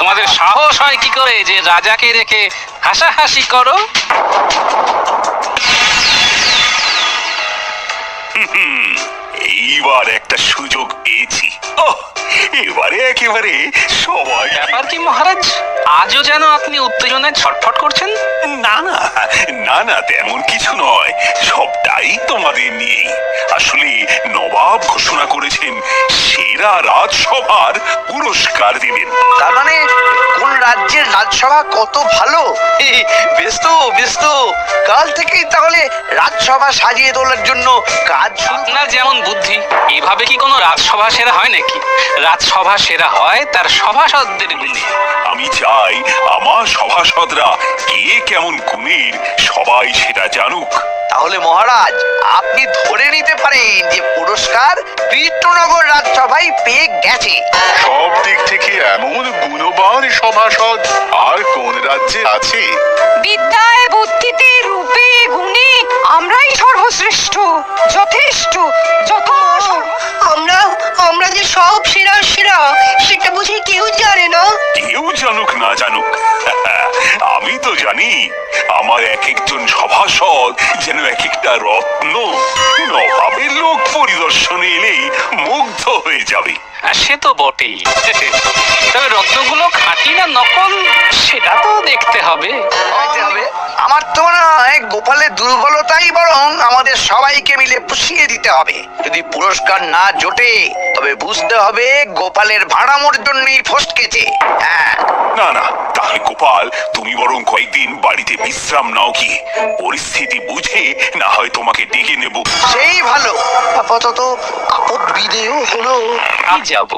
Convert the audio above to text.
তোমাদের সাহস হয় কি করে যে রাজাকে রেখে হাসাহাসি করো? এইবার একটা সুযোগ পেয়েছি। এবারে একেবারে সবাই। ব্যাপার কি মহারাজ, আজও যেন আপনি উত্তেজনায় ছটফট করছেন? না না না না, তেমন কিছু নয়, সবটাই তোমাদের নিয়েই। আসলে নবাব ঘোষণা করেছেন সেরা রাজসভার পুরস্কার দিবেন। তার মানে কোন রাজ্যের রাজসভা কত ভালো। বেশ তো বেশ তো, কাল থেকেই তাহলে রাজসভা সাজিয়ে তোলার জন্য কাজ শুরু। আপনার যেমন বুদ্ধি, এভাবে কি কোনো রাজসভা সেরা হয় নাকি? রাজসভা সেরা হয় তার সভাসদদের গুণে। আমি চাই আমার সভাসদরা কে কেমন গুণের সবাই সেটা জানুক। তাহলে মহারাজ আপনি ধরে নিতে পারেন যে পুরস্কার কৃষ্ণনগর রাজসভায় পেয়ে গেছে। সব দিক থেকে এমন গুণবান সভাসদ আর কোন রাজ্যে আছে? বিদ্যায় বুদ্ধিতে রূপে গুণে আমরাই সর্বশ্রেষ্ঠ, যথেষ্ট যত আমরা যে সব সেরা সেরা সেটা বুঝি কেউ জানে না। কেউ জানুক না জানুক, আমি তো জানি আমার এক একজন সভাসদ যেন এক একটা রত্ন। নবাবের লোক পরিদর্শনে এলেই মুগ্ধ হয়ে যাবে। সে তো বটেই, তবে রত্নগুলো খাঁটি না নকল সেটা তো দেখতে হবে। আমার তো মনে হয় গোপালের দুর্বলতাই বরং আমাদের সবাইকে মিলে পুষিয়ে দিতে হবে। যদি পুরস্কার না জোটে তবে বুঝতে হবে গোপালের ভাড়ামোর জন্যই ফসকেছে। হ্যাঁ, না না, তাহলে গোপাল তুমি বরং কয়েকদিন বাড়িতে বিশ্রাম নাও, কি পরিস্থিতি বুঝে না হয় তোমাকে ডেকে নেব। সেই ভালো। আপাতত আপদ বিদেয় হলো। আমি যাব।